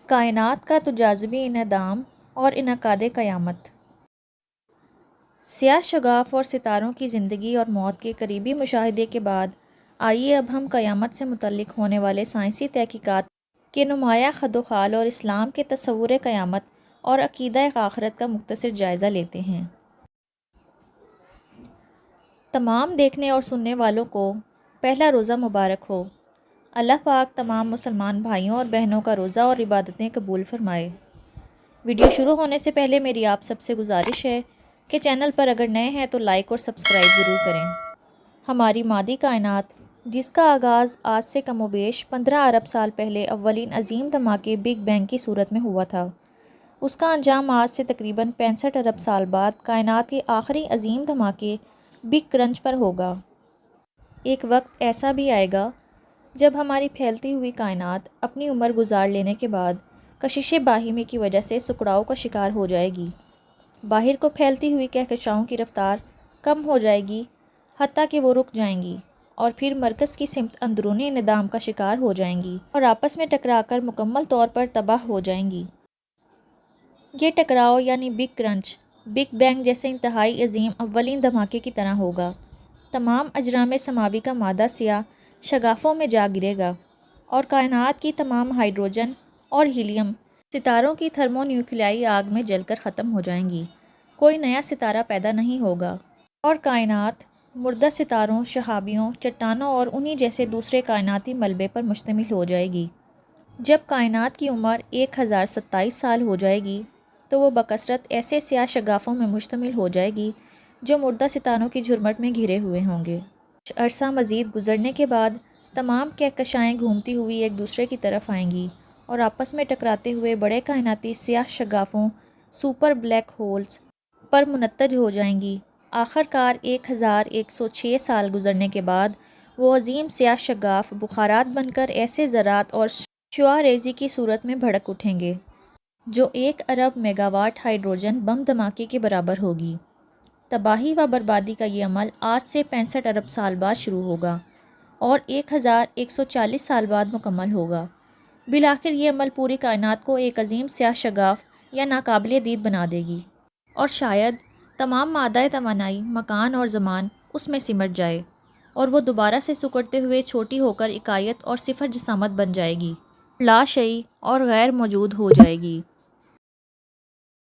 کائنات کا تجاذبی انہدام اور انعقاد قیامت۔ سیاہ شگاف اور ستاروں کی زندگی اور موت کے قریبی مشاہدے کے بعد آئیے اب ہم قیامت سے متعلق ہونے والے سائنسی تحقیقات کے نمایاں خد و خال اور اسلام کے تصور قیامت اور عقیدہ آخرت کا مختصر جائزہ لیتے ہیں۔ تمام دیکھنے اور سننے والوں کو پہلا روزہ مبارک ہو۔ اللہ پاک تمام مسلمان بھائیوں اور بہنوں کا روزہ اور عبادتیں قبول فرمائے۔ ویڈیو شروع ہونے سے پہلے میری آپ سب سے گزارش ہے کہ چینل پر اگر نئے ہیں تو لائک اور سبسکرائب ضرور کریں۔ ہماری مادی کائنات، جس کا آغاز آج سے کم و بیش 15 ارب سال پہلے اولین عظیم دھماکے بگ بینگ کی صورت میں ہوا تھا، اس کا انجام آج سے تقریباً 65 ارب سال بعد کائنات کے آخری عظیم دھماکے بگ کرنچ پر ہوگا۔ ایک وقت ایسا بھی آئے گا جب ہماری پھیلتی ہوئی کائنات اپنی عمر گزار لینے کے بعد کشش باہمی کی وجہ سے سکڑاؤ کا شکار ہو جائے گی۔ باہر کو پھیلتی ہوئی کہکشاؤں کی رفتار کم ہو جائے گی، حتیٰ کہ وہ رک جائیں گی اور پھر مرکز کی سمت اندرونی انہدام کا شکار ہو جائیں گی اور آپس میں ٹکرا کر مکمل طور پر تباہ ہو جائیں گی۔ یہ ٹکراؤ یعنی بگ کرنچ بگ بینگ جیسے انتہائی عظیم اولین دھماکے کی طرح ہوگا۔ تمام اجرام سماوی کا مادہ سیاہ شگافوں میں جا گرے گا اور کائنات کی تمام ہائیڈروجن اور ہیلیم ستاروں کی تھرمو نیوکلیائی آگ میں جل کر ختم ہو جائیں گی۔ کوئی نیا ستارہ پیدا نہیں ہوگا اور کائنات مردہ ستاروں، شہابیوں، چٹانوں اور انہی جیسے دوسرے کائناتی ملبے پر مشتمل ہو جائے گی۔ جب کائنات کی عمر 1027 سال ہو جائے گی تو وہ بکثرت ایسے سیاہ شگافوں میں مشتمل ہو جائے گی جو مردہ ستاروں کی جھرمٹ میں گھرے ہوئے ہوں گے۔ کچھ عرصہ مزید گزرنے کے بعد تمام کہکشائیں گھومتی ہوئی ایک دوسرے کی طرف آئیں گی اور آپس میں ٹکراتے ہوئے بڑے کائناتی سیاہ شگافوں سپر بلیک ہولز پر منتج ہو جائیں گی۔ آخر کار 1106 سال گزرنے کے بعد وہ عظیم سیاہ شگاف بخارات بن کر ایسے ذرات اور شعاع ریزی کی صورت میں بھڑک اٹھیں گے جو 1 ارب میگاواٹ ہائیڈروجن بم دھماکے کے برابر ہوگی۔ تباہی و بربادی کا یہ عمل آج سے 65 ارب سال بعد شروع ہوگا اور 1140 سال بعد مکمل ہوگا۔ بالآخر یہ عمل پوری کائنات کو ایک عظیم سیاہ شگاف یا ناقابل دید بنا دے گی اور شاید تمام مادہ توانائی، مکان اور زمان اس میں سمٹ جائے اور وہ دوبارہ سے سکڑتے ہوئے چھوٹی ہو کر اکائیت اور صفر جسامت بن جائے گی، لا شعی اور غیر موجود ہو جائے گی۔